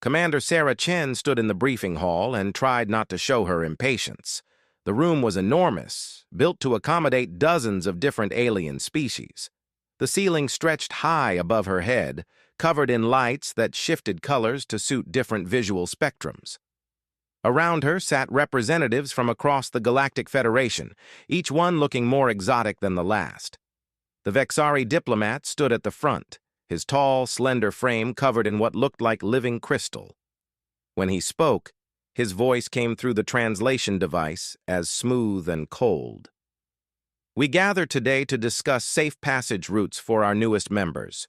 Commander Sarah Chen stood in the briefing hall and tried not to show her impatience. The room was enormous, built to accommodate dozens of different alien species. The ceiling stretched high above her head, covered in lights that shifted colors to suit different visual spectrums. Around her sat representatives from across the Galactic Federation, each one looking more exotic than the last. The Vexari diplomat stood at the front, his tall, slender frame covered in what looked like living crystal. When he spoke, his voice came through the translation device as smooth and cold. "We gather today to discuss safe passage routes for our newest members."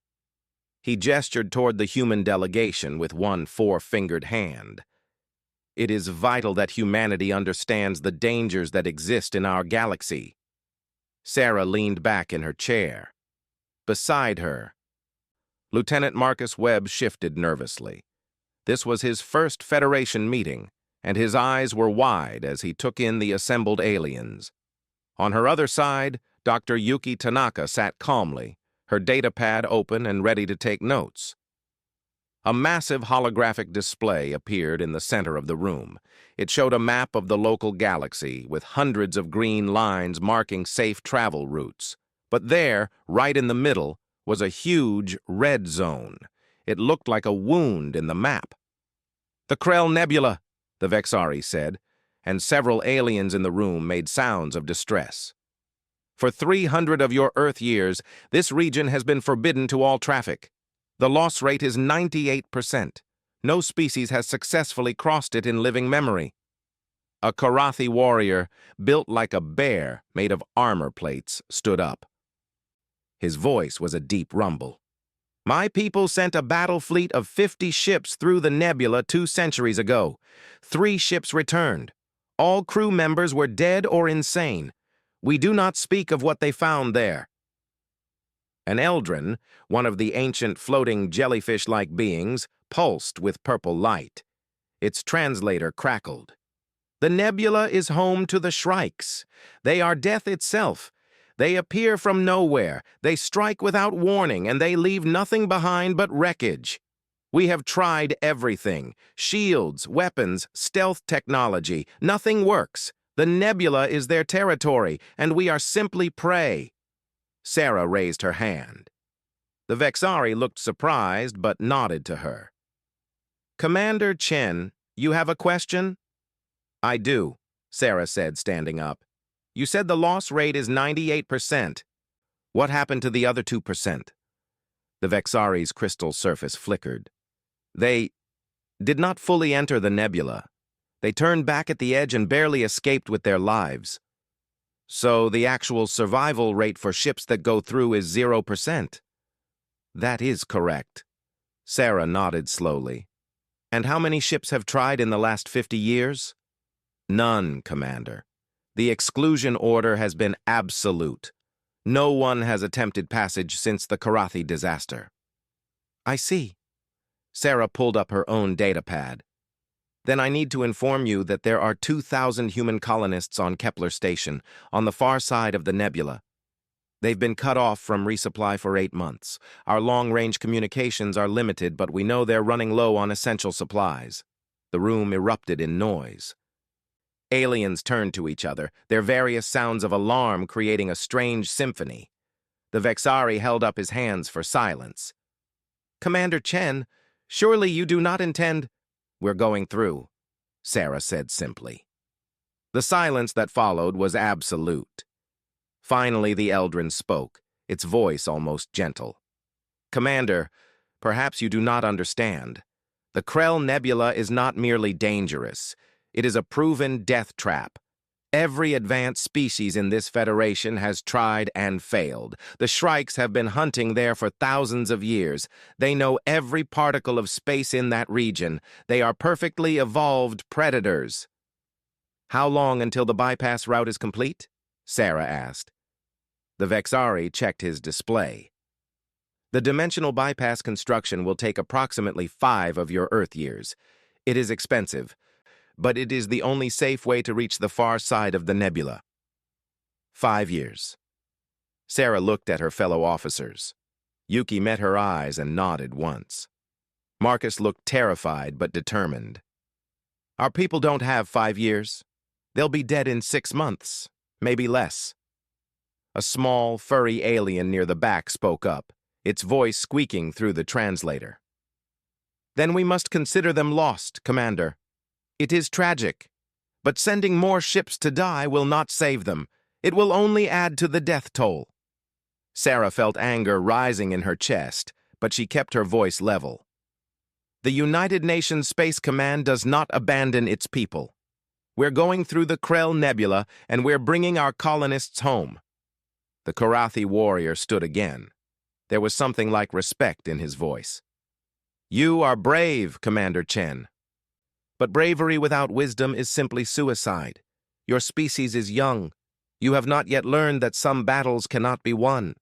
He gestured toward the human delegation with one four-fingered hand. "It is vital that humanity understands the dangers that exist in our galaxy." Sarah leaned back in her chair. Beside her, Lieutenant Marcus Webb shifted nervously. This was his first Federation meeting, and his eyes were wide as he took in the assembled aliens. On her other side, Dr. Yuki Tanaka sat calmly, her datapad open and ready to take notes. A massive holographic display appeared in the center of the room. It showed a map of the local galaxy with hundreds of green lines marking safe travel routes. But there, right in the middle, was a huge red zone. It looked like a wound in the map. "The Krell Nebula," the Vexari said, and several aliens in the room made sounds of distress. "For 300 of your Earth years, this region has been forbidden to all traffic. The loss rate is 98%. No species has successfully crossed it in living memory." A Karathi warrior, built like a bear made of armor plates, stood up. His voice was a deep rumble. "My people sent a battle fleet of 50 ships through the nebula 2 centuries ago. 3 ships returned. All crew members were dead or insane. We do not speak of what they found there." An Eldrin, one of the ancient floating jellyfish-like beings, pulsed with purple light. Its translator crackled. "The nebula is home to the Shrikes. They are death itself. They appear from nowhere, they strike without warning, and they leave nothing behind but wreckage. We have tried everything. Shields, weapons, stealth technology. Nothing works. The nebula is their territory, and we are simply prey." Sarah raised her hand. The Vexari looked surprised but nodded to her. "Commander Chen, you have a question?" "I do," Sarah said, standing up. "You said the loss rate is 98%. What happened to the other 2%? The Vexari's crystal surface flickered. "They did not fully enter the nebula. They turned back at the edge and barely escaped with their lives. So the actual survival rate for ships that go through is 0%. "That is correct." Sarah nodded slowly. "And how many ships have tried in the last 50 years? "None, Commander. The exclusion order has been absolute. No one has attempted passage since the Karathi disaster." "I see." Sarah pulled up her own datapad. "Then I need to inform you that there are 2,000 human colonists on Kepler Station, on the far side of the nebula. They've been cut off from resupply for 8 months. Our long-range communications are limited, but we know they're running low on essential supplies." The room erupted in noise. Aliens turned to each other, their various sounds of alarm creating a strange symphony. The Vexari held up his hands for silence. "Commander Chen, surely you do not intend—" "We're going through," Sarah said simply. The silence that followed was absolute. Finally, the Eldrin spoke, its voice almost gentle. "Commander, perhaps you do not understand. The Krell Nebula is not merely dangerous. It is a proven death trap. Every advanced species in this Federation has tried and failed. The Shrikes have been hunting there for thousands of years. They know every particle of space in that region. They are perfectly evolved predators." "How long until the bypass route is complete?" Sarah asked. The Vexari checked his display. "The dimensional bypass construction will take approximately 5 of your Earth years. It is expensive, but it is the only safe way to reach the far side of the nebula." 5 years. Sarah looked at her fellow officers. Yuki met her eyes and nodded once. Marcus looked terrified but determined. Our people don't have 5 years. They'll be dead in 6 months, maybe less. A small, furry alien near the back spoke up, its voice squeaking through the translator. Then we must consider them lost, Commander. It is tragic, but sending more ships to die will not save them. It will only add to the death toll. Sarah felt anger rising in her chest, but she kept her voice level. The United Nations Space Command does not abandon its people. We're going through the Krell Nebula, and we're bringing our colonists home. The Karathi warrior stood again. There was something like respect in his voice. You are brave, Commander Chen. But bravery without wisdom is simply suicide. Your species is young. You have not yet learned that some battles cannot be won.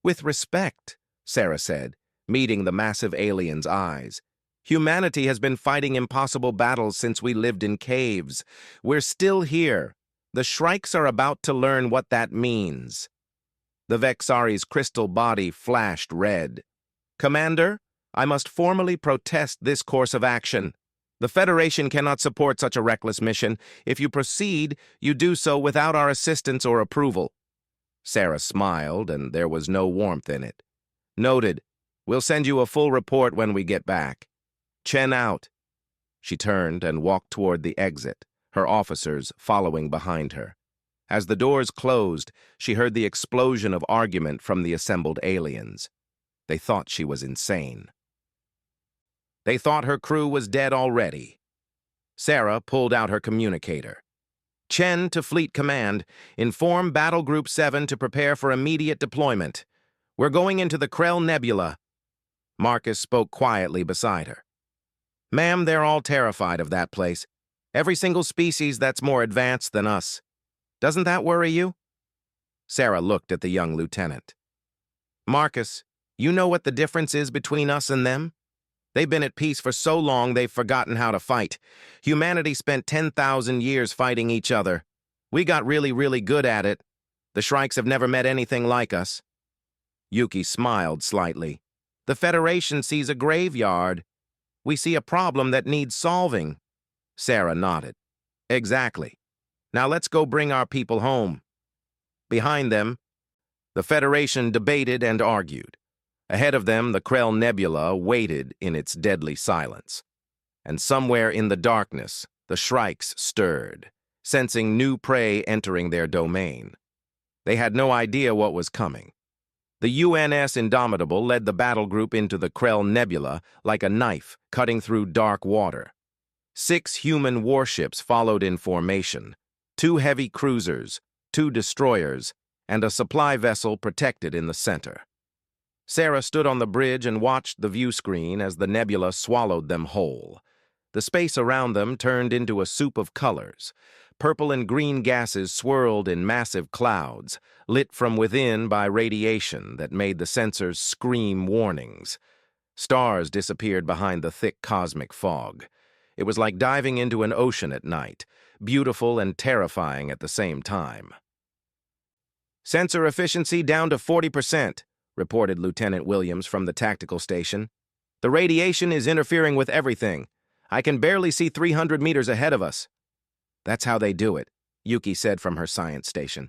With respect, Sarah said, meeting the massive alien's eyes. Humanity has been fighting impossible battles since we lived in caves. We're still here. The Shrikes are about to learn what that means. The Vexari's crystal body flashed red. Commander, I must formally protest this course of action. The Federation cannot support such a reckless mission. If you proceed, you do so without our assistance or approval. Sarah smiled, and there was no warmth in it. Noted. We'll send you a full report when we get back. Chen out. She turned and walked toward the exit, her officers following behind her. As the doors closed, she heard the explosion of argument from the assembled aliens. They thought she was insane. They thought her crew was dead already. Sarah pulled out her communicator. Chen to Fleet Command, inform Battle Group 7 to prepare for immediate deployment. We're going into the Krell Nebula. Marcus spoke quietly beside her. Ma'am, they're all terrified of that place. Every single species that's more advanced than us. Doesn't that worry you? Sarah looked at the young lieutenant. Marcus, you know what the difference is between us and them? They've been at peace for so long they've forgotten how to fight. Humanity spent 10,000 years fighting each other. We got really, really good at it. The Shrikes have never met anything like us. Yuki smiled slightly. The Federation sees a graveyard. We see a problem that needs solving. Sarah nodded. Exactly. Now let's go bring our people home. Behind them, the Federation debated and argued. Ahead of them, the Krell Nebula waited in its deadly silence. And somewhere in the darkness, the Shrikes stirred, sensing new prey entering their domain. They had no idea what was coming. The UNS Indomitable led the battle group into the Krell Nebula like a knife cutting through dark water. 6 human warships followed in formation, 2 heavy cruisers, 2 destroyers, and a supply vessel protected in the center. Sarah stood on the bridge and watched the view screen as the nebula swallowed them whole. The space around them turned into a soup of colors. Purple and green gases swirled in massive clouds, lit from within by radiation that made the sensors scream warnings. Stars disappeared behind the thick cosmic fog. It was like diving into an ocean at night, beautiful and terrifying at the same time. Sensor efficiency down to 40%, reported Lieutenant Williams from the tactical station. The radiation is interfering with everything. I can barely see 300 meters ahead of us. That's how they do it, Yuki said from her science station.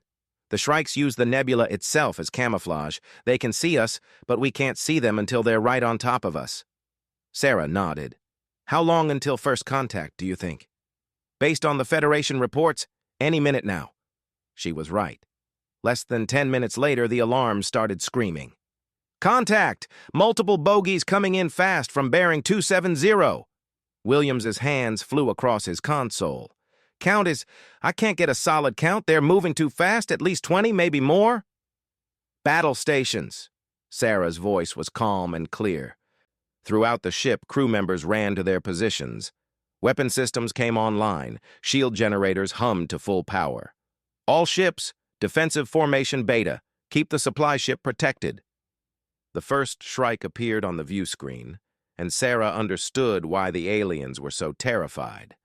The Shrikes use the nebula itself as camouflage. They can see us, but we can't see them until they're right on top of us. Sarah nodded. How long until first contact, do you think? Based on the Federation reports, any minute now. She was right. Less than 10 minutes later, the alarm started screaming. Contact! Multiple bogies coming in fast from bearing 270. Williams's hands flew across his console. Count is, I can't get a solid count. They're moving too fast, at least 20, maybe more. Battle stations. Sarah's voice was calm and clear. Throughout the ship, crew members ran to their positions. Weapon systems came online. Shield generators hummed to full power. All ships, defensive formation beta. Keep the supply ship protected. The first Shrike appeared on the view screen, and Sarah understood why the aliens were so terrified.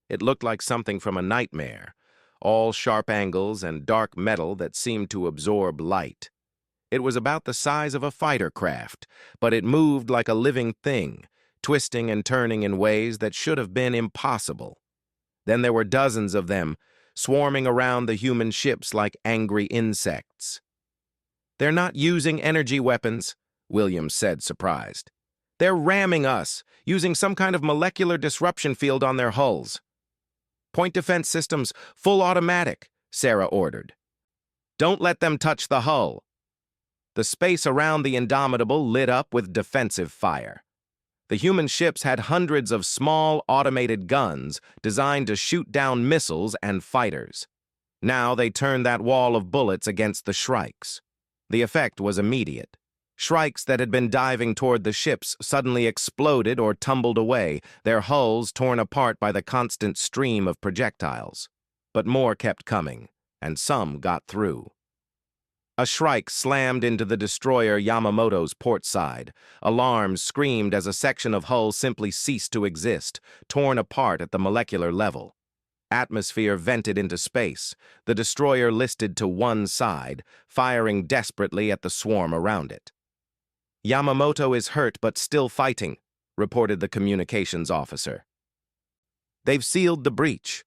It looked like something from a nightmare, all sharp angles and dark metal that seemed to absorb light. It was about the size of a fighter craft, but it moved like a living thing, twisting and turning in ways that should have been impossible. Then there were dozens of them, swarming around the human ships like angry insects. "They're not using energy weapons," Williams said, surprised. "They're ramming us, using some kind of molecular disruption field on their hulls." "Point defense systems, full automatic," Sarah ordered. "Don't let them touch the hull." The space around the Indomitable lit up with defensive fire. The human ships had hundreds of small, automated guns designed to shoot down missiles and fighters. Now they turned that wall of bullets against the Shrikes. The effect was immediate. Shrikes that had been diving toward the ships suddenly exploded or tumbled away, their hulls torn apart by the constant stream of projectiles. But more kept coming, and some got through. A Shrike slammed into the destroyer Yamamoto's port side. Alarms screamed as a section of hull simply ceased to exist, torn apart at the molecular level. Atmosphere vented into space. The destroyer listed to one side, firing desperately at the swarm around it. "Yamamoto is hurt but still fighting," reported the communications officer. "They've sealed the breach."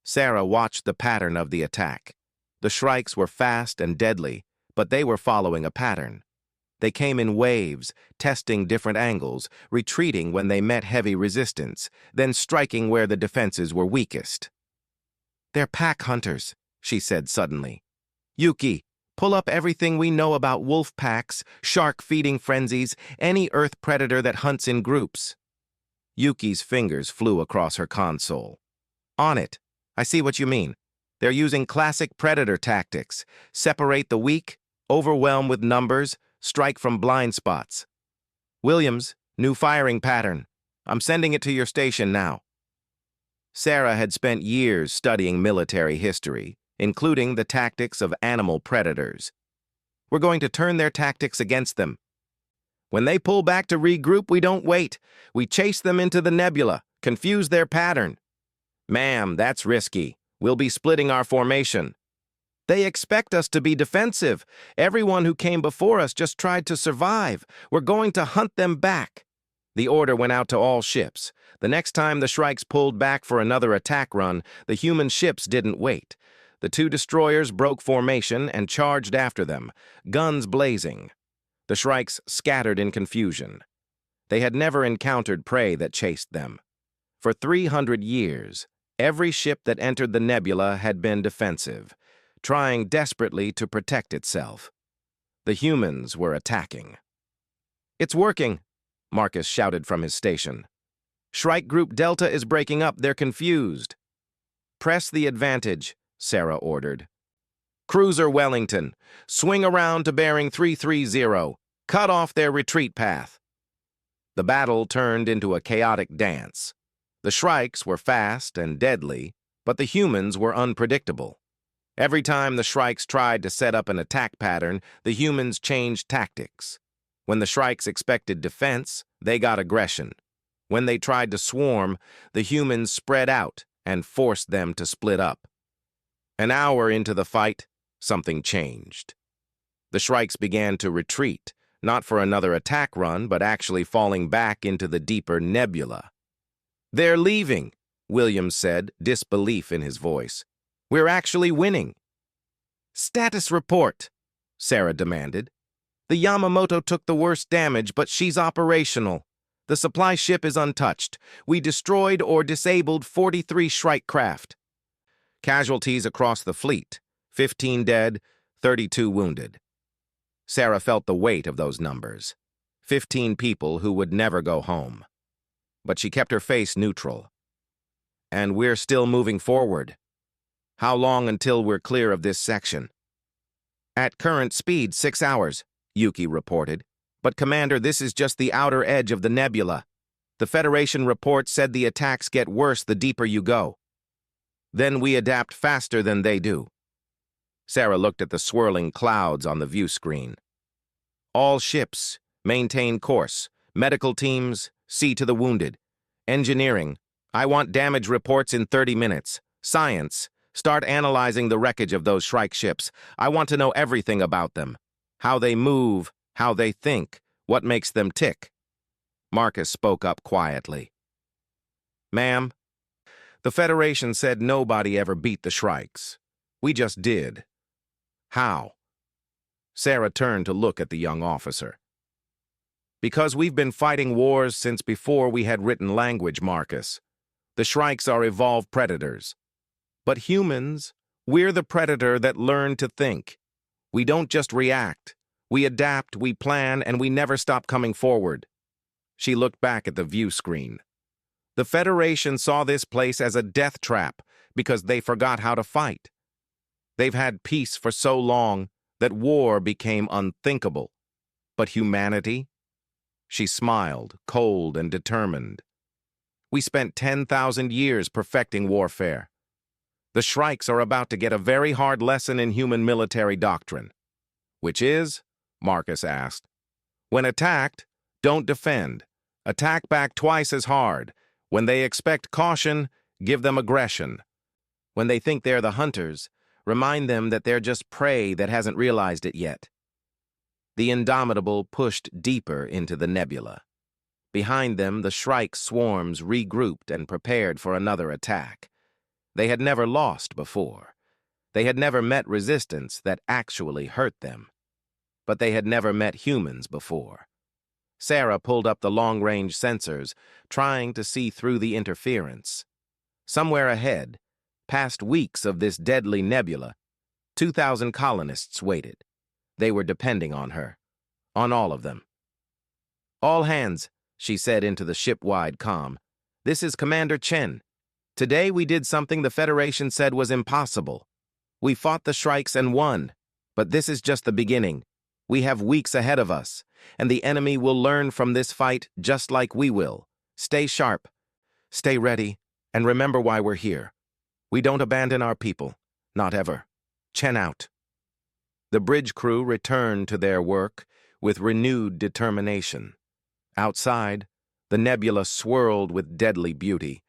Sarah watched the pattern of the attack. The Shrikes were fast and deadly, but they were following a pattern. They came in waves, testing different angles, retreating when they met heavy resistance, then striking where the defenses were weakest. "They're pack hunters," she said suddenly. "Yuki, pull up everything we know about wolf packs, shark-feeding frenzies, any Earth predator that hunts in groups." Yuki's fingers flew across her console. "On it. I see what you mean. They're using classic predator tactics. Separate the weak, overwhelm with numbers, strike from blind spots. Williams, new firing pattern. I'm sending it to your station now." Sarah had spent years studying military history, including the tactics of animal predators. "We're going to turn their tactics against them. When they pull back to regroup, we don't wait. We chase them into the nebula, confuse their pattern." "Ma'am, that's risky. We'll be splitting our formation." "They expect us to be defensive. Everyone who came before us just tried to survive. We're going to hunt them back." The order went out to all ships. The next time the Shrikes pulled back for another attack run, the human ships didn't wait. The two destroyers broke formation and charged after them, guns blazing. The Shrikes scattered in confusion. They had never encountered prey that chased them. For 300 years, every ship that entered the nebula had been defensive, trying desperately to protect itself. The humans were attacking. "It's working," Marcus shouted from his station. "Shrike Group Delta is breaking up. They're confused." "Press the advantage," Sarah ordered. "Cruiser Wellington, swing around to bearing 330. Cut off their retreat path." The battle turned into a chaotic dance. The Shrikes were fast and deadly, but the humans were unpredictable. Every time the Shrikes tried to set up an attack pattern, the humans changed tactics. When the Shrikes expected defense, they got aggression. When they tried to swarm, the humans spread out and forced them to split up. An hour into the fight, something changed. The Shrikes began to retreat, not for another attack run, but actually falling back into the deeper nebula. "They're leaving," Williams said, disbelief in his voice. "We're actually winning." "Status report," Sarah demanded. "The Yamamoto took the worst damage, but she's operational. The supply ship is untouched. We destroyed or disabled 43 Shrike craft. Casualties across the fleet, 15 dead, 32 wounded." Sarah felt the weight of those numbers. 15 people who would never go home. But she kept her face neutral. "And we're still moving forward. How long until we're clear of this section?" "At current speed, 6 hours, Yuki reported. "But Commander, this is just the outer edge of the nebula. The Federation report said the attacks get worse the deeper you go." "Then we adapt faster than they do." Sarah looked at the swirling clouds on the view screen. "All ships, maintain course. Medical teams, see to the wounded. Engineering, I want damage reports in 30 minutes. Science, start analyzing the wreckage of those Shrike ships. I want to know everything about them. How they move, how they think, what makes them tick." Marcus spoke up quietly. Ma'am, the Federation said nobody ever beat the Shrikes. We just did. How? Sarah turned to look at the young officer. Because we've been fighting wars since before we had written language, Marcus. The Shrikes are evolved predators. But humans, we're the predator that learned to think. We don't just react. We adapt, we plan, and we never stop coming forward. She looked back at the view screen. The Federation saw this place as a death trap because they forgot how to fight. They've had peace for so long that war became unthinkable. But humanity? She smiled, cold and determined. We spent 10,000 years perfecting warfare. The Shrikes are about to get a very hard lesson in human military doctrine. Which is? Marcus asked. When attacked, don't defend. Attack back twice as hard. When they expect caution, give them aggression. When they think they're the hunters, remind them that they're just prey that hasn't realized it yet. The Indomitable pushed deeper into the nebula. Behind them, the Shrike swarms regrouped and prepared for another attack. They had never lost before. They had never met resistance that actually hurt them. But they had never met humans before. Sarah pulled up the long-range sensors, trying to see through the interference. Somewhere ahead, past weeks of this deadly nebula, 2,000 colonists waited. They were depending on her. On all of them. All hands, she said into the ship-wide comm. This is Commander Chen. Today we did something the Federation said was impossible. We fought the Shrikes and won. But this is just the beginning. We have weeks ahead of us, and the enemy will learn from this fight just like we will. Stay sharp, stay ready, and remember why we're here. We don't abandon our people. Not ever. Chen out. The bridge crew returned to their work with renewed determination. Outside, the nebula swirled with deadly beauty,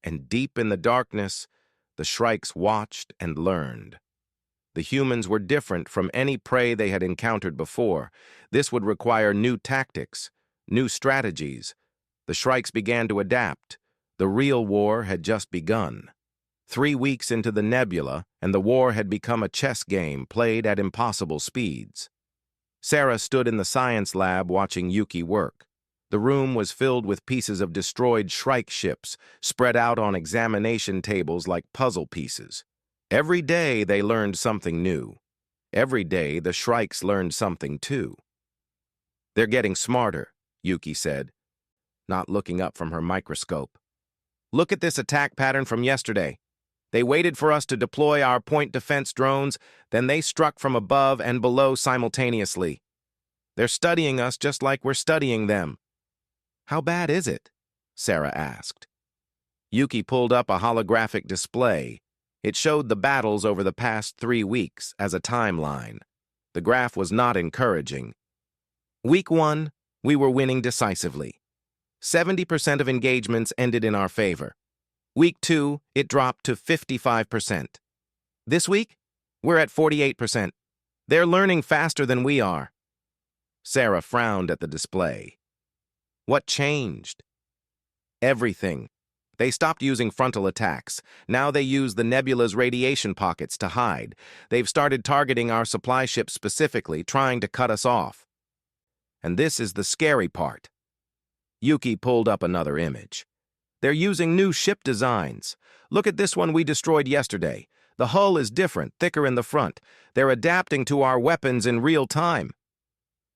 and deep in the darkness, the Shrikes watched and learned. The humans were different from any prey they had encountered before. This would require new tactics, new strategies. The Shrikes began to adapt. The real war had just begun. 3 weeks into the nebula, and the war had become a chess game played at impossible speeds. Sarah stood in the science lab watching Yuki work. The room was filled with pieces of destroyed Shrike ships spread out on examination tables like puzzle pieces. Every day they learned something new. Every day the Shrikes learned something too. They're getting smarter, Yuki said, not looking up from her microscope. Look at this attack pattern from yesterday. They waited for us to deploy our point defense drones, then they struck from above and below simultaneously. They're studying us just like we're studying them. How bad is it? Sarah asked. Yuki pulled up a holographic display. It showed the battles over the past 3 weeks as a timeline. The graph was not encouraging. Week 1, we were winning decisively. 70% of engagements ended in our favor. Week 2, it dropped to 55%. This week, we're at 48%. They're learning faster than we are. Sarah frowned at the display. What changed? Everything. They stopped using frontal attacks. Now they use the nebula's radiation pockets to hide. They've started targeting our supply ships specifically, trying to cut us off. And this is the scary part. Yuki pulled up another image. They're using new ship designs. Look at this one we destroyed yesterday. The hull is different, thicker in the front. They're adapting to our weapons in real time.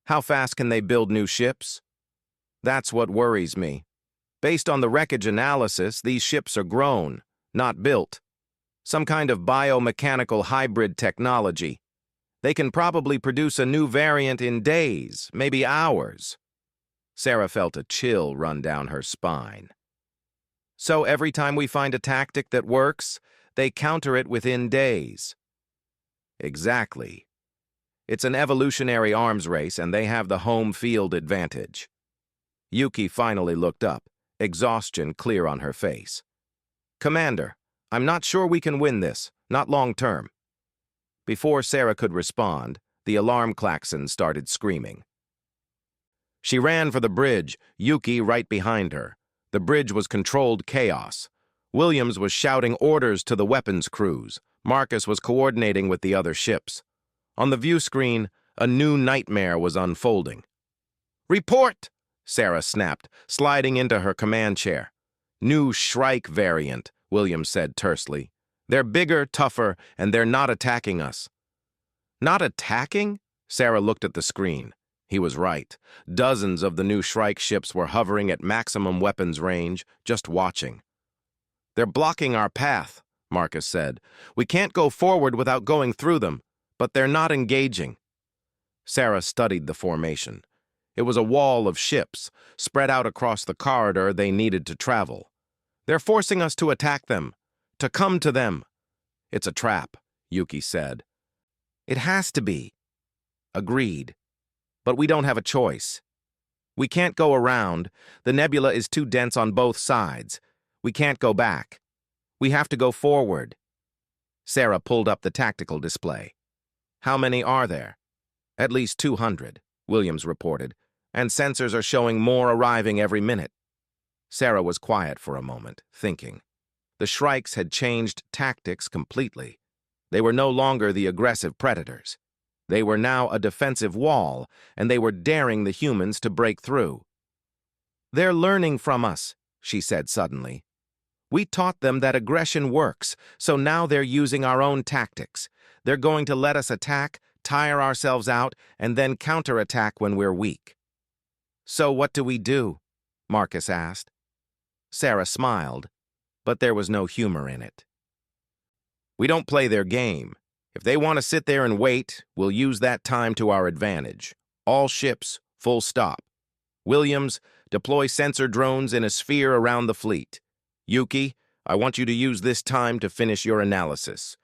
How fast can they build new ships? That's what worries me. Based on the wreckage analysis, these ships are grown, not built. Some kind of biomechanical hybrid technology. They can probably produce a new variant in days, maybe hours. Sarah felt a chill run down her spine. So every time we find a tactic that works, they counter it within days. Exactly. It's an evolutionary arms race, and they have the home field advantage. Yuki finally looked up, exhaustion clear on her face. Commander, I'm not sure we can win this, not long term. Before Sarah could respond, the alarm klaxon started screaming. She ran for the bridge, Yuki right behind her. The bridge was controlled chaos. Williams was shouting orders to the weapons crews. Marcus was coordinating with the other ships. On the view screen, a new nightmare was unfolding. "Report!" Sarah snapped, sliding into her command chair. "New Shrike variant," Williams said tersely. "They're bigger, tougher, and they're not attacking us." "Not attacking?" Sarah looked at the screen. He was right. Dozens of the new Shrike ships were hovering at maximum weapons range, just watching. "They're blocking our path," Marcus said. "We can't go forward without going through them, but they're not engaging." Sarah studied the formation. It was a wall of ships, spread out across the corridor they needed to travel. "They're forcing us to attack them, to come to them." "It's a trap," Yuki said. "It has to be." "Agreed. But we don't have a choice. We can't go around. The nebula is too dense on both sides. We can't go back. We have to go forward." Sarah pulled up the tactical display. "How many are there?" "At least 200, Williams reported, "and sensors are showing more arriving every minute." Sarah was quiet for a moment, thinking. The Shrikes had changed tactics completely. They were no longer the aggressive predators. They were now a defensive wall, and they were daring the humans to break through. "They're learning from us," she said suddenly. "We taught them that aggression works, so now they're using our own tactics. They're going to let us attack, tire ourselves out, and then counterattack when we're weak." "So what do we do?" Marcus asked. Sarah smiled, but there was no humor in it. "We don't play their game. If they want to sit there and wait, we'll use that time to our advantage. All ships, full stop. Williams, deploy sensor drones in a sphere around the fleet. Yuki, I want you to use this time to finish your analysis.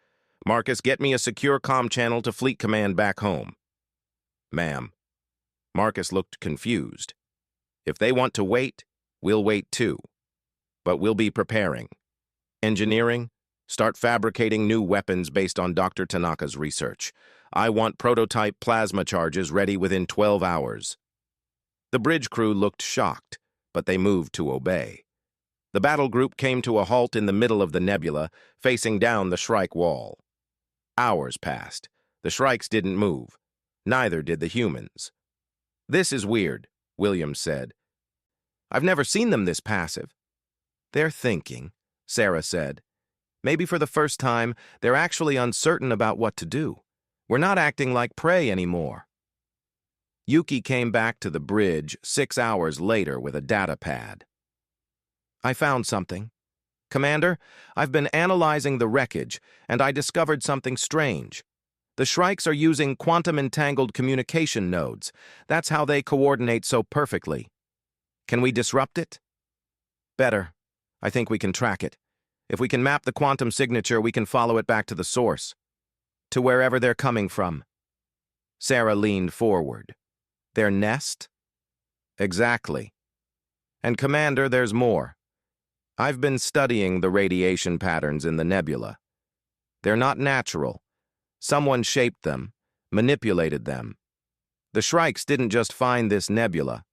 Marcus, get me a secure comm channel to Fleet Command back home." "Ma'am." Marcus looked confused. "If they want to wait, we'll wait too. But we'll be preparing. Engineering, start fabricating new weapons based on Dr. Tanaka's research. I want prototype plasma charges ready within 12 hours. The bridge crew looked shocked, but they moved to obey. The battle group came to a halt in the middle of the nebula, facing down the Shrike wall. Hours passed. The Shrikes didn't move. Neither did the humans. "This is weird," Williams said. "I've never seen them this passive." "They're thinking," Sarah said. "Maybe for the first time, they're actually uncertain about what to do. We're not acting like prey anymore." Yuki came back to the bridge 6 hours later with a data pad. "I found something. Commander, I've been analyzing the wreckage, and I discovered something strange. The Shrikes are using quantum-entangled communication nodes. That's how they coordinate so perfectly. Can we disrupt it?" "Better. I think we can track it. If we can map the quantum signature, we can follow it back to the source. To wherever they're coming from." Sarah leaned forward. "Their nest?" "Exactly. And Commander, there's more. I've been studying the radiation patterns in the nebula. They're not natural. Someone shaped them, manipulated them. The Shrikes didn't just find this nebula.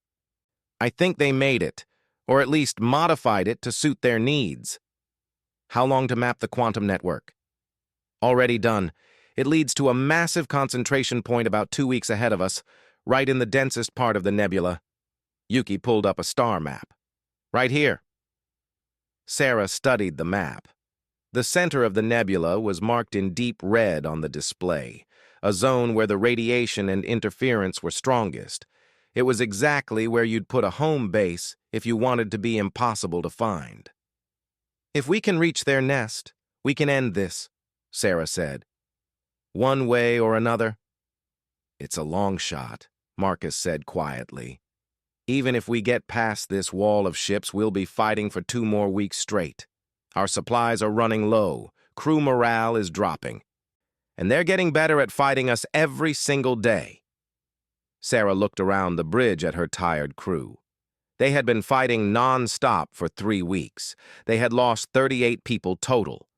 I think they made it, or at least modified it to suit their needs." "How long to map the quantum network?" "Already done. It leads to a massive concentration point about 2 weeks ahead of us, right in the densest part of the nebula." Yuki pulled up a star map. "Right here." Sarah studied the map. The center of the nebula was marked in deep red on the display, a zone where the radiation and interference were strongest. It was exactly where you'd put a home base if you wanted to be impossible to find. "If we can reach their nest, we can end this," Sarah said. "One way or another." "It's a long shot," Marcus said quietly. "Even if we get past this wall of ships, we'll be fighting for 2 more weeks straight. Our supplies are running low, crew morale is dropping, and they're getting better at fighting us every single day." Sarah looked around the bridge at her tired crew. They had been fighting non-stop for 3 weeks. They had lost 38 people total.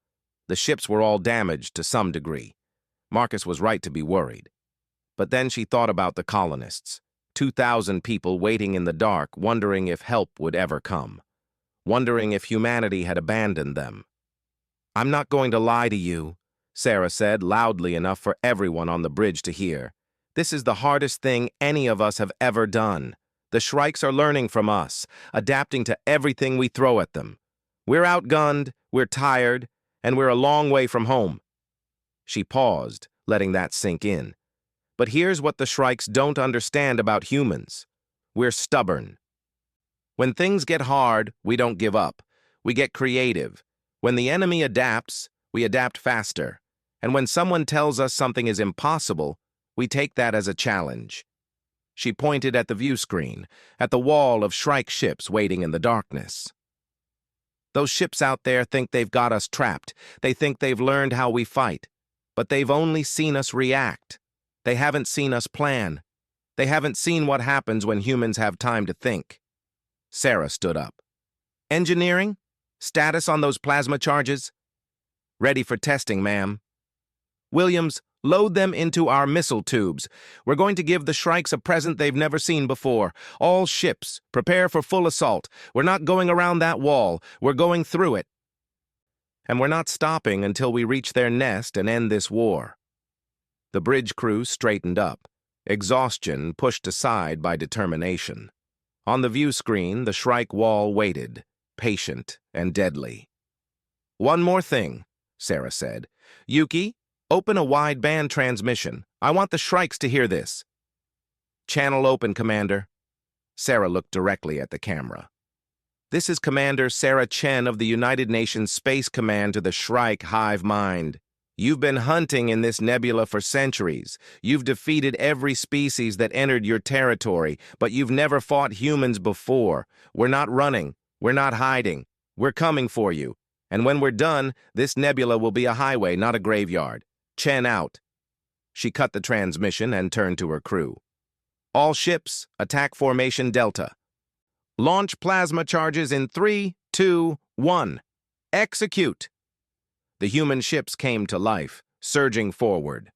The ships were all damaged to some degree. Marcus was right to be worried. But then she thought about the colonists. 2,000 people waiting in the dark, wondering if help would ever come, wondering if humanity had abandoned them. "I'm not going to lie to you," Sarah said, loudly enough for everyone on the bridge to hear. "This is the hardest thing any of us have ever done. The Shrikes are learning from us, adapting to everything we throw at them. We're outgunned, we're tired, and we're a long way from home." She paused, letting that sink in. "But here's what the Shrikes don't understand about humans. We're stubborn. When things get hard, we don't give up. We get creative. When the enemy adapts, we adapt faster. And when someone tells us something is impossible, we take that as a challenge." She pointed at the view screen, at the wall of Shrike ships waiting in the darkness. "Those ships out there think they've got us trapped. They think they've learned how we fight. But they've only seen us react. They haven't seen us plan. They haven't seen what happens when humans have time to think." Sarah stood up. "Engineering? Status on those plasma charges?" "Ready for testing, ma'am." "Williams, load them into our missile tubes. We're going to give the Shrikes a present they've never seen before. All ships, prepare for full assault. We're not going around that wall. We're going through it. And we're not stopping until we reach their nest and end this war." The bridge crew straightened up, exhaustion pushed aside by determination. On the view screen, the Shrike wall waited, patient and deadly. "One more thing," Sarah said. "Yuki, open a wideband transmission. I want the Shrikes to hear this." "Channel open, Commander." Sarah looked directly at the camera. "This is Commander Sarah Chen of the United Nations Space Command to the Shrike hive mind. You've been hunting in this nebula for centuries. You've defeated every species that entered your territory, but you've never fought humans before. We're not running. We're not hiding. We're coming for you. And when we're done, this nebula will be a highway, not a graveyard. Chen out." She cut the transmission and turned to her crew. "All ships, attack formation Delta. Launch plasma charges in 3, 2, 1. Execute." The human ships came to life, surging forward.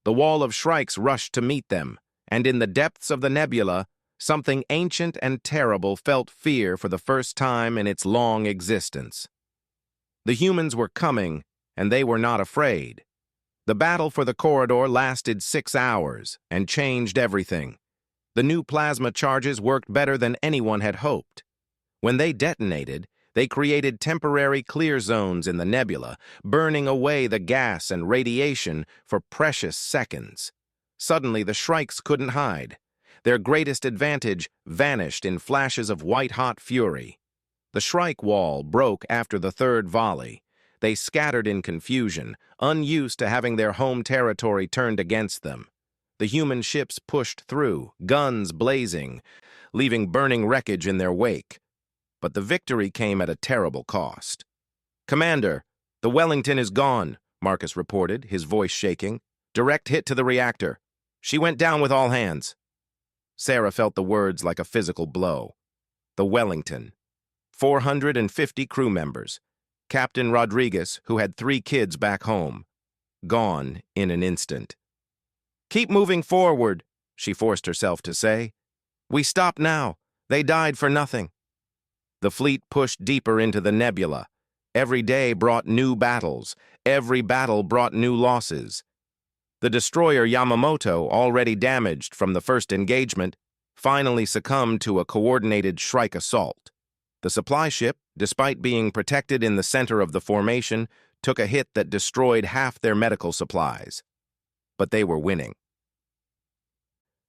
The wall of Shrikes rushed to meet them, and in the depths of the nebula, something ancient and terrible felt fear for the first time in its long existence. The humans were coming, and they were not afraid. The battle for the corridor lasted 6 hours and changed everything. The new plasma charges worked better than anyone had hoped. When they detonated, they created temporary clear zones in the nebula, burning away the gas and radiation for precious seconds. Suddenly, the Shrikes couldn't hide. Their greatest advantage vanished in flashes of white-hot fury. The Shrike wall broke after the third volley. They scattered in confusion, unused to having their home territory turned against them. The human ships pushed through, guns blazing, leaving burning wreckage in their wake. But the victory came at a terrible cost. "Commander, the Wellington is gone," Marcus reported, his voice shaking. "Direct hit to the reactor. She went down with all hands." Sarah felt the words like a physical blow. The Wellington. 450 crew members. Captain Rodriguez, who had 3 kids back home. Gone in an instant. "Keep moving forward," she forced herself to say. "We stop now. They died for nothing." The fleet pushed deeper into the nebula. Every day brought new battles. Every battle brought new losses. The destroyer Yamamoto, already damaged from the first engagement, finally succumbed to a coordinated Shrike assault. The supply ship, despite being protected in the center of the formation, took a hit that destroyed half their medical supplies. But they were winning.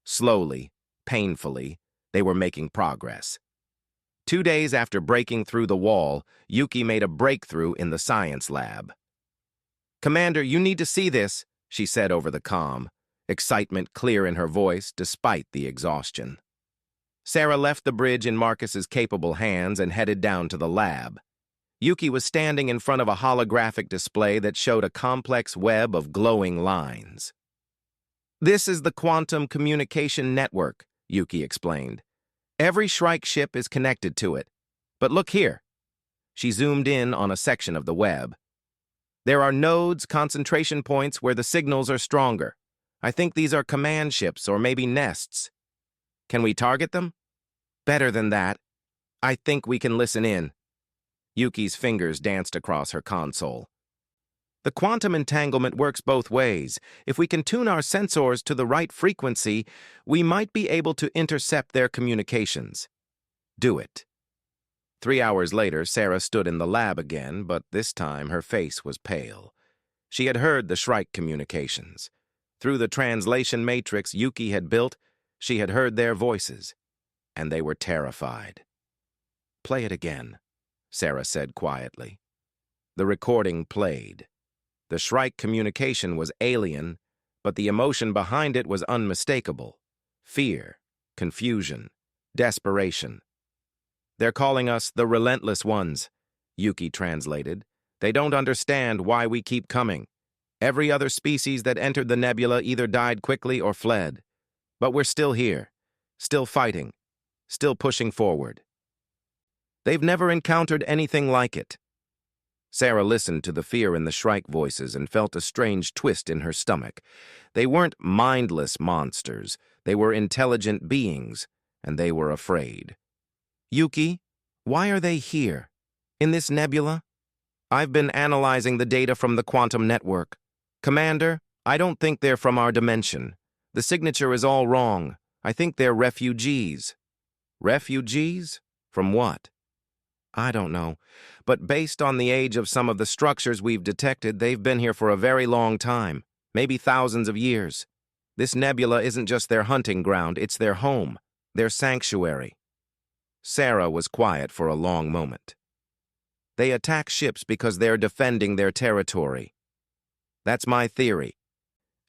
Slowly, painfully, they were making progress. 2 days after breaking through the wall, Yuki made a breakthrough in the science lab. "Commander, you need to see this," she said over the comm, excitement clear in her voice despite the exhaustion. Sarah left the bridge in Marcus's capable hands and headed down to the lab. Yuki was standing in front of a holographic display that showed a complex web of glowing lines. "This is the quantum communication network," Yuki explained. "Every Shrike ship is connected to it. But look here." She zoomed in on a section of the web. "There are nodes, concentration points where the signals are stronger. I think these are command ships or maybe nests. Can we target them? Better than that. I think we can listen in. Yuki's fingers danced across her console. The quantum entanglement works both ways. If we can tune our sensors to the right frequency, we might be able to intercept their communications. Do it. 3 hours later, Sarah stood in the lab again, but this time her face was pale. She had heard the Shrike communications. Through the translation matrix Yuki had built, she had heard their voices, and they were terrified. "Play it again," Sarah said quietly. The recording played. The Shrike communication was alien, but the emotion behind it was unmistakable. Fear, confusion, desperation. "They're calling us the Relentless Ones," Yuki translated. "They don't understand why we keep coming. Every other species that entered the nebula either died quickly or fled. But we're still here, still fighting, still pushing forward. They've never encountered anything like it." Sarah listened to the fear in the Shrike voices and felt a strange twist in her stomach. They weren't mindless monsters. They were intelligent beings, and they were afraid. "Yuki, why are they here? In this nebula?" "I've been analyzing the data from the quantum network. Commander, I don't think they're from our dimension. The signature is all wrong. I think they're refugees." "Refugees? From what?" "I don't know, but based on the age of some of the structures we've detected, they've been here for a very long time, maybe thousands of years. This nebula isn't just their hunting ground, it's their home, their sanctuary." Sarah was quiet for a long moment. "They attack ships because they're defending their territory. That's my theory.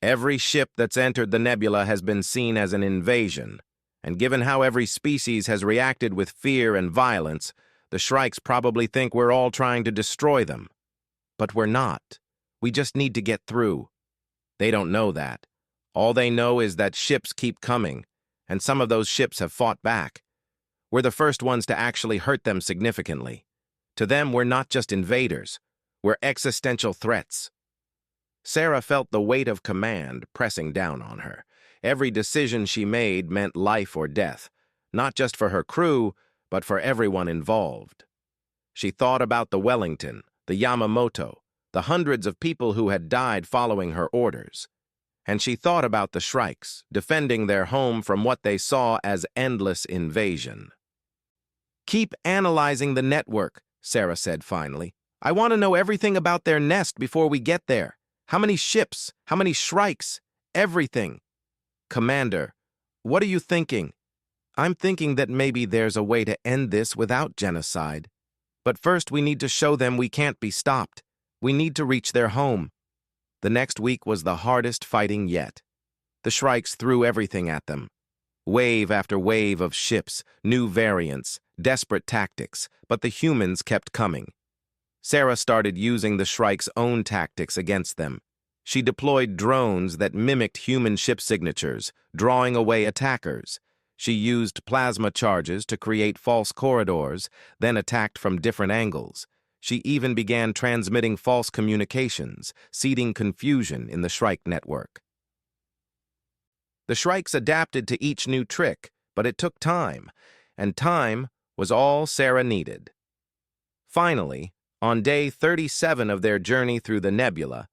Every ship that's entered the nebula has been seen as an invasion, and given how every species has reacted with fear and violence, the Shrikes probably think we're all trying to destroy them. But we're not. We just need to get through. They don't know that. All they know is that ships keep coming, and some of those ships have fought back. We're the first ones to actually hurt them significantly. To them, we're not just invaders. We're existential threats." Sarah felt the weight of command pressing down on her. Every decision she made meant life or death, not just for her crew, but for everyone involved. She thought about the Wellington, the Yamamoto, the hundreds of people who had died following her orders. And she thought about the Shrikes, defending their home from what they saw as endless invasion. "Keep analyzing the network," Sarah said finally. "I want to know everything about their nest before we get there. How many ships? How many Shrikes? Everything." "Commander, what are you thinking?" "I'm thinking that maybe there's a way to end this without genocide. But first we need to show them we can't be stopped. We need to reach their home." The next week was the hardest fighting yet. The Shrikes threw everything at them. Wave after wave of ships, new variants, desperate tactics, but the humans kept coming. Sarah started using the Shrikes' own tactics against them. She deployed drones that mimicked human ship signatures, drawing away attackers. She used plasma charges to create false corridors, then attacked from different angles. She even began transmitting false communications, seeding confusion in the Shrike network. The Shrikes adapted to each new trick, but it took time, and time was all Sarah needed. Finally, on day 37 of their journey through the nebula,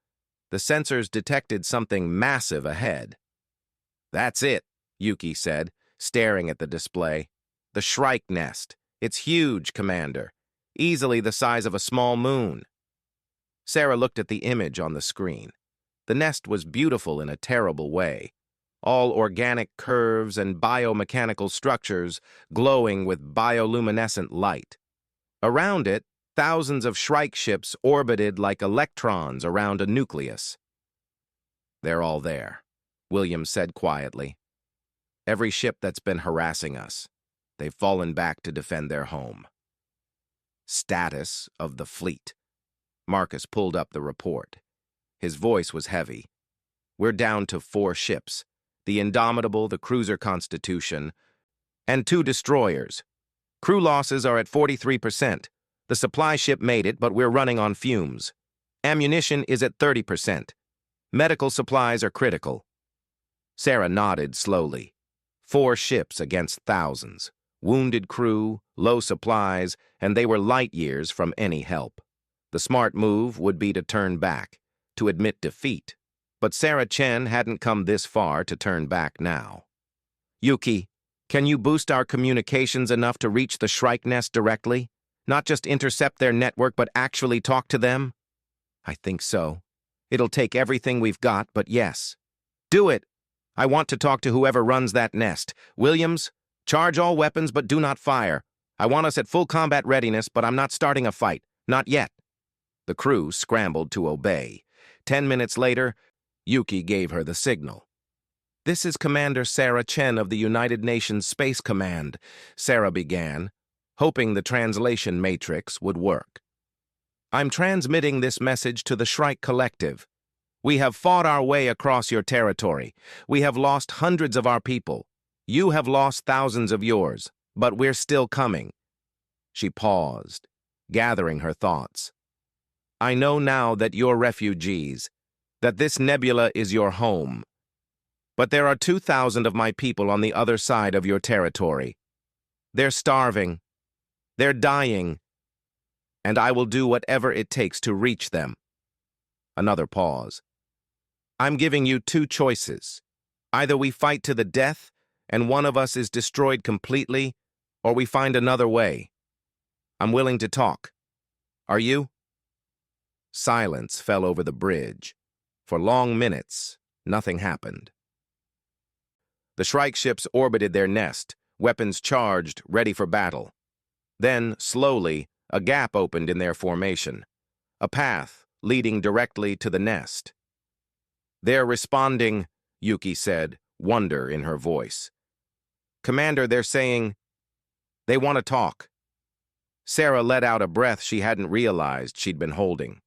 the sensors detected something massive ahead. "That's it," Yuki said, staring at the display. "The Shrike nest. It's huge, Commander. Easily the size of a small moon." Sarah looked at the image on the screen. The nest was beautiful in a terrible way. All organic curves and biomechanical structures glowing with bioluminescent light. Around it, thousands of Shrike ships orbited like electrons around a nucleus. "They're all there," William said quietly. "Every ship that's been harassing us. They've fallen back to defend their home." Status of the fleet. Marcus pulled up the report. His voice was heavy. "We're down to 4 ships. The Indomitable, the cruiser Constitution, and 2 destroyers. Crew losses are at 43%. The supply ship made it, but we're running on fumes. Ammunition is at 30%. Medical supplies are critical." Sarah nodded slowly. 4 ships against thousands, wounded crew, low supplies, and they were light years from any help. The smart move would be to turn back, to admit defeat. But Sarah Chen hadn't come this far to turn back now. Yuki, can you boost our communications enough to reach the Shrike Nest directly? Not just intercept their network, but actually talk to them? I think so. It'll take everything we've got, but yes. Do it! I want to talk to whoever runs that nest. Williams, charge all weapons but do not fire. I want us at full combat readiness, but I'm not starting a fight. Not yet. The crew scrambled to obey. 10 minutes later, Yuki gave her the signal. This is Commander Sarah Chen of the United Nations Space Command, Sarah began, hoping the translation matrix would work. I'm transmitting this message to the Shrike Collective. We have fought our way across your territory. We have lost hundreds of our people. You have lost thousands of yours, but we're still coming. She paused, gathering her thoughts. I know now that you're refugees, that this nebula is your home. But there are 2,000 of my people on the other side of your territory. They're starving. They're dying. And I will do whatever it takes to reach them. Another pause. I'm giving you 2 choices. Either we fight to the death, and one of us is destroyed completely, or we find another way. I'm willing to talk. Are you? Silence fell over the bridge. For long minutes, nothing happened. The Shrike ships orbited their nest, weapons charged, ready for battle. Then, slowly, a gap opened in their formation, a path leading directly to the nest. They're responding, Yuki said, wonder in her voice. Commander, they're saying, they want to talk. Sarah let out a breath she hadn't realized she'd been holding.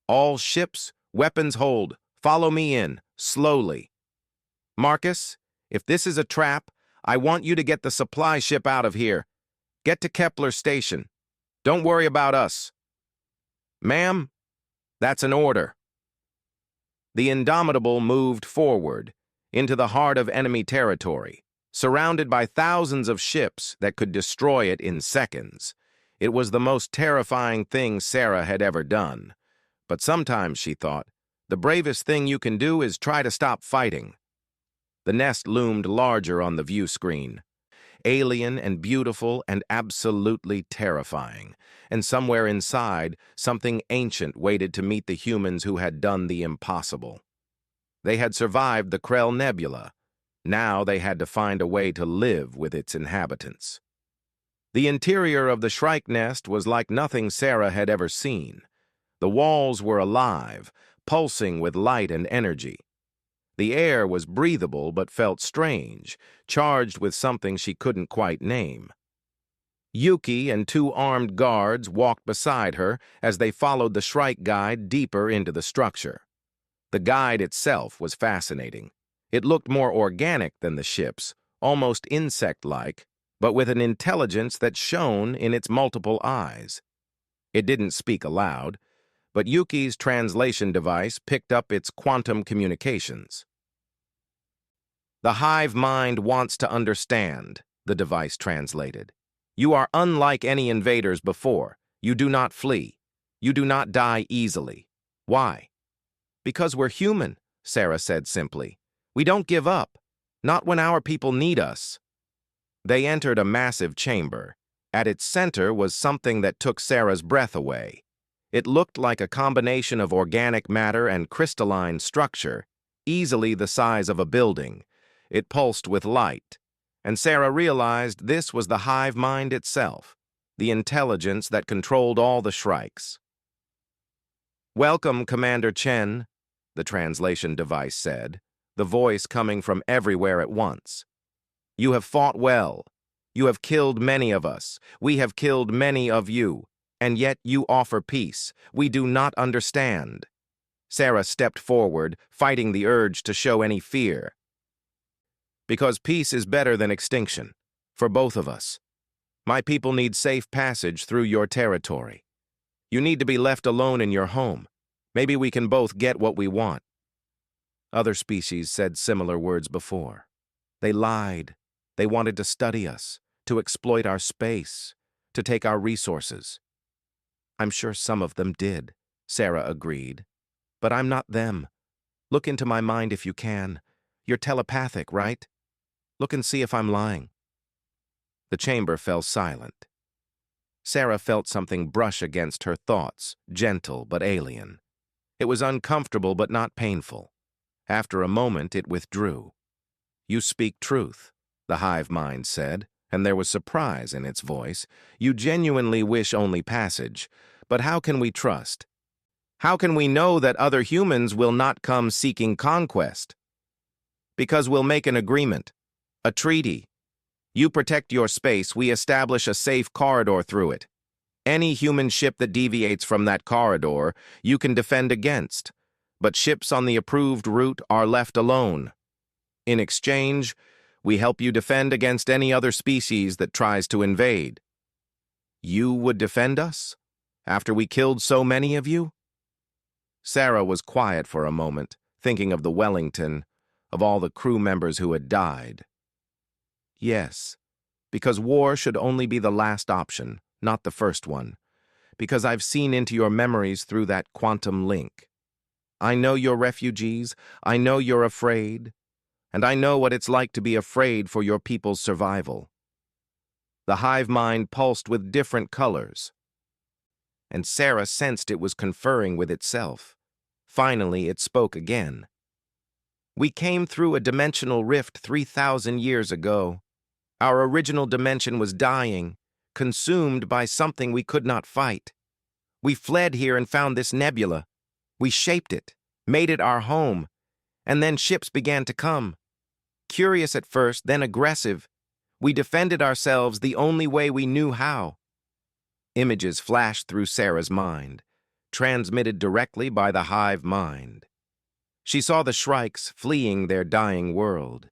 All ships, weapons hold. Follow me in, slowly. Marcus, if this is a trap, I want you to get the supply ship out of here. Get to Kepler Station. Don't worry about us. Ma'am, that's an order. The Indomitable moved forward, into the heart of enemy territory, surrounded by thousands of ships that could destroy it in seconds. It was the most terrifying thing Sarah had ever done. But sometimes, she thought, the bravest thing you can do is try to stop fighting. The nest loomed larger on the view screen. Alien and beautiful and absolutely terrifying. And somewhere inside, something ancient waited to meet the humans who had done the impossible. They had survived the Krell Nebula. Now they had to find a way to live with its inhabitants. The interior of the Shrike nest was like nothing Sarah had ever seen. The walls were alive, pulsing with light and energy. The air was breathable but felt strange, charged with something she couldn't quite name. Yuki and 2 armed guards walked beside her as they followed the Shrike guide deeper into the structure. The guide itself was fascinating. It looked more organic than the ships, almost insect-like, but with an intelligence that shone in its multiple eyes. It didn't speak aloud, but Yuki's translation device picked up its quantum communications. The hive mind wants to understand, the device translated. You are unlike any invaders before. You do not flee. You do not die easily. Why? Because we're human, Sarah said simply. We don't give up. Not when our people need us. They entered a massive chamber. At its center was something that took Sarah's breath away. It looked like a combination of organic matter and crystalline structure, easily the size of a building. It pulsed with light, and Sarah realized this was the hive mind itself, the intelligence that controlled all the Shrikes. Welcome, Commander Chen, the translation device said, the voice coming from everywhere at once. You have fought well. You have killed many of us. We have killed many of you. And yet you offer peace. We do not understand. Sarah stepped forward, fighting the urge to show any fear. Because peace is better than extinction, for both of us. My people need safe passage through your territory. You need to be left alone in your home. Maybe we can both get what we want. Other species said similar words before. They lied. They wanted to study us, to exploit our space, to take our resources. I'm sure some of them did, Sarah agreed. But I'm not them. Look into my mind if you can. You're telepathic, right? Look and see if I'm lying. The chamber fell silent. Sarah felt something brush against her thoughts, gentle but alien. It was uncomfortable but not painful. After a moment, it withdrew. You speak truth, the hive mind said, and there was surprise in its voice. You genuinely wish only passage, but how can we trust? How can we know that other humans will not come seeking conquest? Because we'll make an agreement, a treaty. You protect your space, we establish a safe corridor through it. Any human ship that deviates from that corridor, you can defend against, but ships on the approved route are left alone. In exchange, we help you defend against any other species that tries to invade. You would defend us? After we killed so many of you? Sarah was quiet for a moment, thinking of the Wellington, of all the crew members who had died. Yes, because war should only be the last option, not the first one, because I've seen into your memories through that quantum link. I know you're refugees, I know you're afraid, and I know what it's like to be afraid for your people's survival. The hive mind pulsed with different colors, and Sarah sensed it was conferring with itself. Finally, it spoke again. We came through a dimensional rift 3,000 years ago. Our original dimension was dying, consumed by something we could not fight. We fled here and found this nebula. We shaped it, made it our home, and then ships began to come. Curious at first, then aggressive. We defended ourselves the only way we knew how. Images flashed through Sarah's mind, transmitted directly by the hive mind. She saw the Shrikes fleeing their dying world.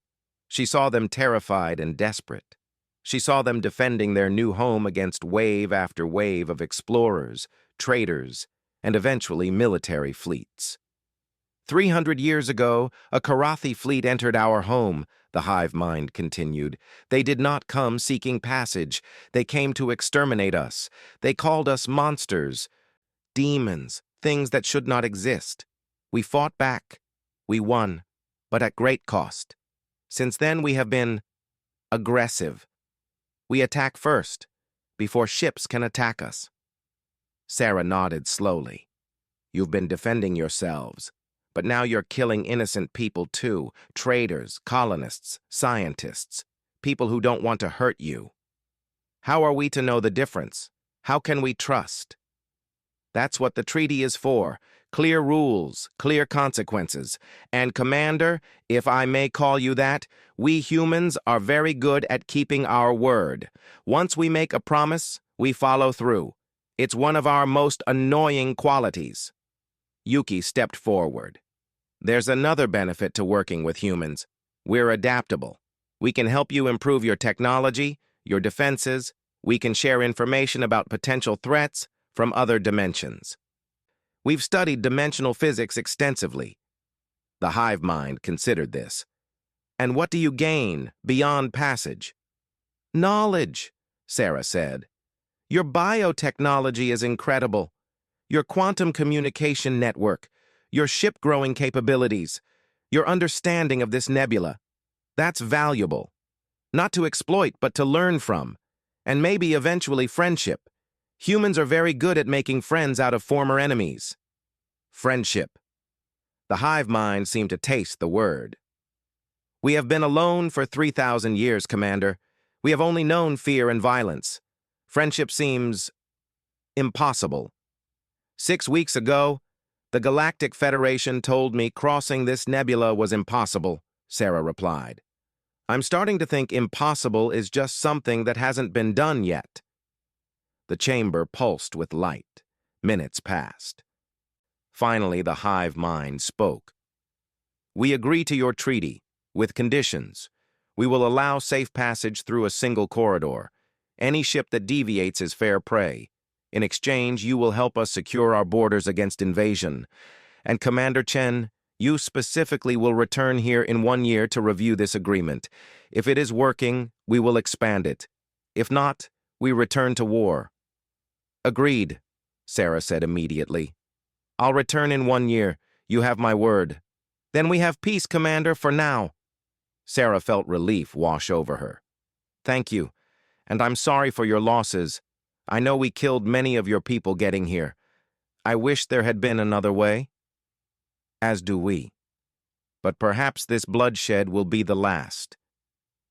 She saw them terrified and desperate. She saw them defending their new home against wave after wave of explorers, traders, and eventually military fleets. 300 years ago, a Karathi fleet entered our home, the hive mind continued. They did not come seeking passage. They came to exterminate us. They called us monsters, demons, things that should not exist. We fought back. We won, but at great cost. Since then, we have been aggressive. We attack first, before ships can attack us. Sarah nodded slowly. You've been defending yourselves, but now you're killing innocent people too, traders, colonists, scientists, people who don't want to hurt you. How are we to know the difference? How can we trust? That's what the treaty is for. Clear rules, clear consequences. And Commander, if I may call you that, we humans are very good at keeping our word. Once we make a promise, we follow through. It's one of our most annoying qualities. Yuki stepped forward. There's another benefit to working with humans. We're adaptable. We can help you improve your technology, your defenses. We can share information about potential threats from other dimensions. We've studied dimensional physics extensively. The hive mind considered this. And what do you gain beyond passage? Knowledge, Sarah said. Your biotechnology is incredible. Your quantum communication network, your ship-growing capabilities, your understanding of this nebula. That's valuable. Not to exploit, but to learn from. And maybe eventually friendship. Humans are very good at making friends out of former enemies. Friendship. The hive mind seemed to taste the word. We have been alone for 3,000 years, Commander. We have only known fear and violence. Friendship seems impossible. 6 weeks ago, the Galactic Federation told me crossing this nebula was impossible, Sarah replied. I'm starting to think impossible is just something that hasn't been done yet. The chamber pulsed with light. Minutes passed. Finally, the hive mind spoke. We agree to your treaty, with conditions. We will allow safe passage through a single corridor. Any ship that deviates is fair prey. In exchange, you will help us secure our borders against invasion. And Commander Chen, You specifically will return here in 1 year to review this agreement. If it is working, we will expand it. If not, we return to war." "Agreed," Sarah said immediately. "I'll return in 1 year. You have my word." "Then we have peace, Commander, for now." Sarah felt relief wash over her. "Thank you, and I'm sorry for your losses. I know we killed many of your people getting here. I wish there had been another way." "As do we. But perhaps this bloodshed will be the last.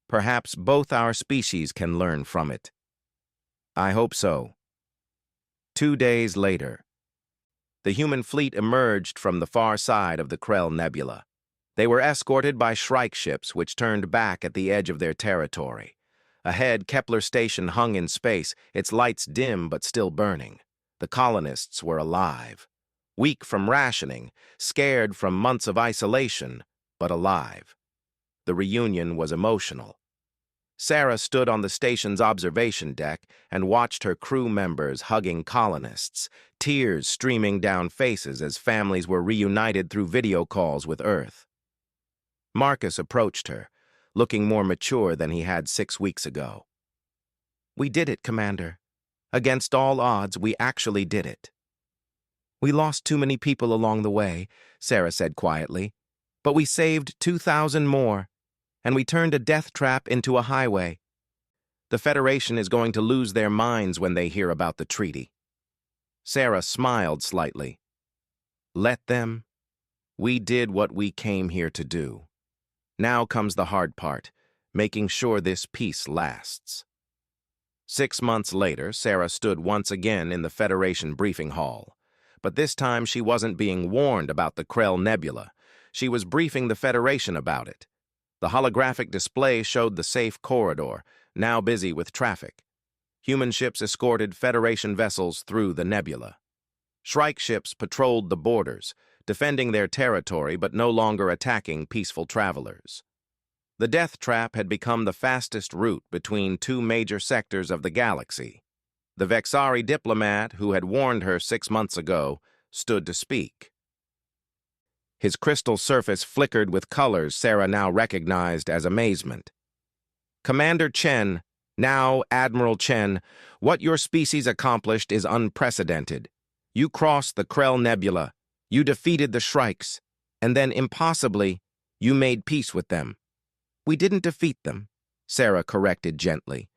Perhaps both our species can learn from it." "I hope so." 2 days later, the human fleet emerged from the far side of the Krell Nebula. They were escorted by Shrike ships which turned back at the edge of their territory. Ahead, Kepler Station hung in space, its lights dim but still burning. The colonists were alive. Weak from rationing, scared from months of isolation, but alive. The reunion was emotional. Sarah stood on the station's observation deck and watched her crew members hugging colonists, tears streaming down faces as families were reunited through video calls with Earth. Marcus approached her, looking more mature than he had 6 weeks ago. "We did it, Commander. Against all odds, we actually did it." "We lost too many people along the way," Sarah said quietly, "but we saved 2,000 more, and we turned a death trap into a highway. The Federation is going to lose their minds when they hear about the treaty." Sarah smiled slightly. "Let them. We did what we came here to do. Now comes the hard part, making sure this peace lasts." 6 months later, Sarah stood once again in the Federation briefing hall. But this time she wasn't being warned about the Krell Nebula. She was briefing the Federation about it. The holographic display showed the safe corridor, now busy with traffic. Human ships escorted Federation vessels through the nebula. Shrike ships patrolled the borders, defending their territory but no longer attacking peaceful travelers. The death trap had become the fastest route between 2 major sectors of the galaxy. The Vexari diplomat, who had warned her 6 months ago, stood to speak. His crystal surface flickered with colors Sarah now recognized as amazement. "Commander Chen, now Admiral Chen, what your species accomplished is unprecedented. You crossed the Krell Nebula, you defeated the Shrikes, and then, impossibly, you made peace with them." "We didn't defeat them," Sarah corrected gently.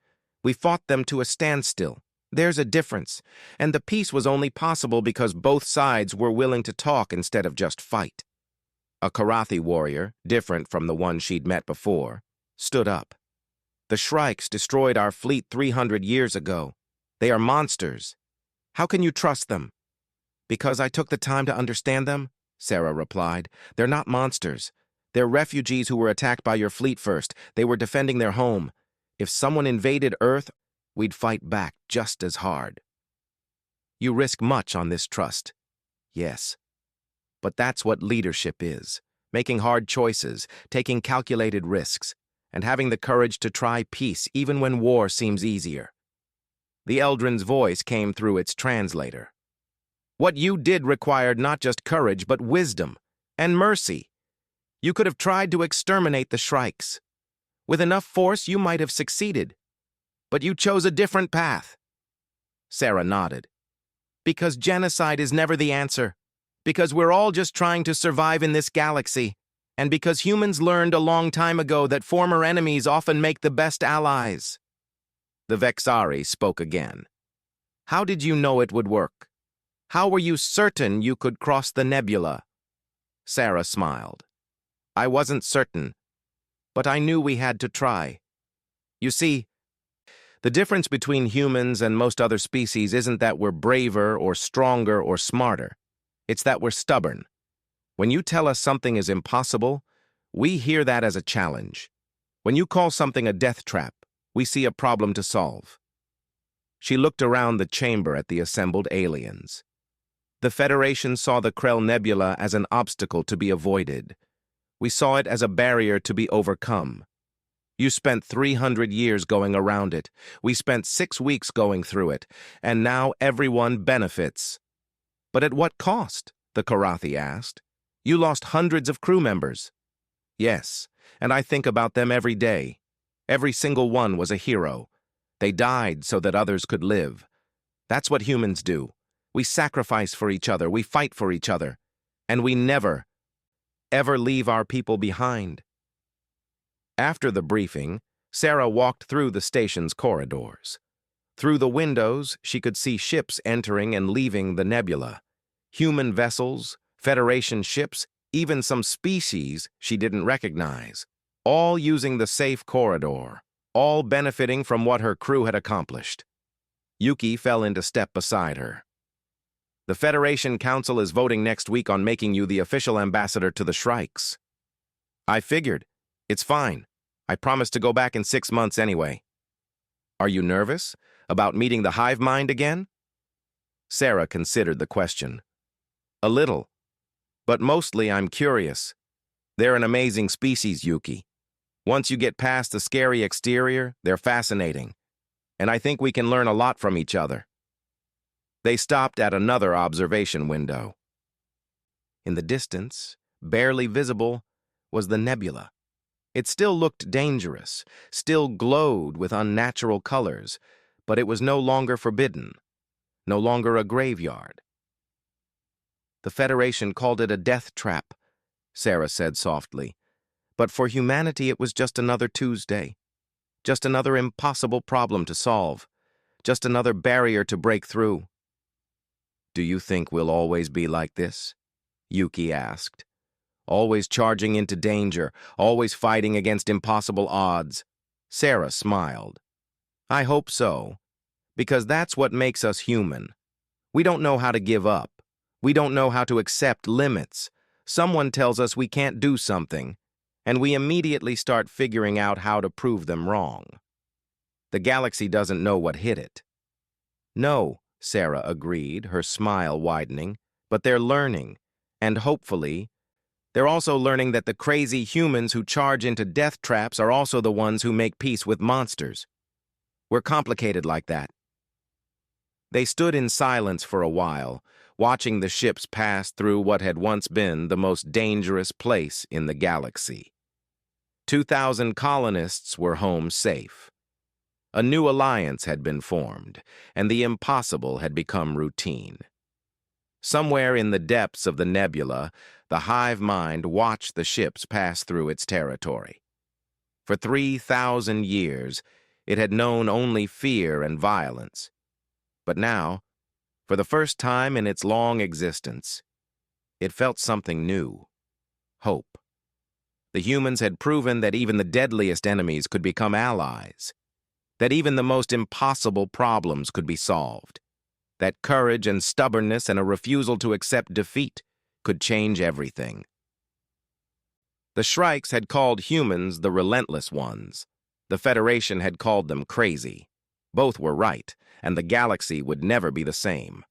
"We fought them to a standstill. There's a difference, and the peace was only possible because both sides were willing to talk instead of just fight." A Karathi warrior, different from the one she'd met before, stood up. "The Shrikes destroyed our fleet 300 years ago. They are monsters. How can you trust them?" "Because I took the time to understand them," Sarah replied. "They're not monsters. They're refugees who were attacked by your fleet first. They were defending their home. If someone invaded Earth, we'd fight back just as hard." "You risk much on this trust." "Yes. But that's what leadership is. Making hard choices, taking calculated risks, and having the courage to try peace even when war seems easier." The Eldrin's voice came through its translator. "What you did required not just courage, but wisdom and mercy. You could have tried to exterminate the Shrikes. With enough force, you might have succeeded. But you chose a different path." Sarah nodded. "Because genocide is never the answer. Because we're all just trying to survive in this galaxy. And because humans learned a long time ago that former enemies often make the best allies." The Vexari spoke again. "How did you know it would work? How were you certain you could cross the nebula?" Sarah smiled. "I wasn't certain, but I knew we had to try. You see, the difference between humans and most other species isn't that we're braver or stronger or smarter. It's that we're stubborn. When you tell us something is impossible, we hear that as a challenge. When you call something a death trap, we see a problem to solve." She looked around the chamber at the assembled aliens. The Federation saw the Krell Nebula as an obstacle to be avoided. We saw it as a barrier to be overcome. You spent 300 years going around it. We spent 6 weeks going through it, and now everyone benefits. "But at what cost?" the Karathi asked. You lost hundreds of crew members. Yes, and I think about them every day. Every single one was a hero. They died so that others could live. That's what humans do. We sacrifice for each other, we fight for each other, and we never, ever leave our people behind. After the briefing, Sarah walked through the station's corridors. Through the windows, she could see ships entering and leaving the nebula. Human vessels, Federation ships, even some species she didn't recognize, all using the safe corridor, all benefiting from what her crew had accomplished. Yuki fell into step beside her. The Federation Council is voting next week on making you the official ambassador to the Shrikes. I figured. It's fine. I promised to go back in 6 months anyway. Are you nervous about meeting the hive mind again? Sarah considered the question. A little. But mostly I'm curious. They're an amazing species, Yuki. Once you get past the scary exterior, they're fascinating. And I think we can learn a lot from each other. They stopped at another observation window. In the distance, barely visible, was the nebula. It still looked dangerous, still glowed with unnatural colors, but it was no longer forbidden, no longer a graveyard. The Federation called it a death trap, Sarah said softly. But for humanity it was just another Tuesday, just another impossible problem to solve, just another barrier to break through. Do you think we'll always be like this? Yuki asked. Always charging into danger, always fighting against impossible odds. Sarah smiled. I hope so, because that's what makes us human. We don't know how to give up. We don't know how to accept limits. Someone tells us we can't do something, and we immediately start figuring out how to prove them wrong. The galaxy doesn't know what hit it. No, Sarah agreed, her smile widening, but they're learning, and hopefully, they're also learning that the crazy humans who charge into death traps are also the ones who make peace with monsters. We're complicated like that. They stood in silence for a while, watching the ships pass through what had once been the most dangerous place in the galaxy. 2,000 colonists were home safe. A new alliance had been formed, and the impossible had become routine. Somewhere in the depths of the nebula, the hive mind watched the ships pass through its territory. For 3,000 years, it had known only fear and violence. But now, for the first time in its long existence, it felt something new: hope. The humans had proven that even the deadliest enemies could become allies, that even the most impossible problems could be solved, that courage and stubbornness and a refusal to accept defeat could change everything. The Shrikes had called humans the relentless ones. The Federation had called them crazy. Both were right, and the galaxy would never be the same.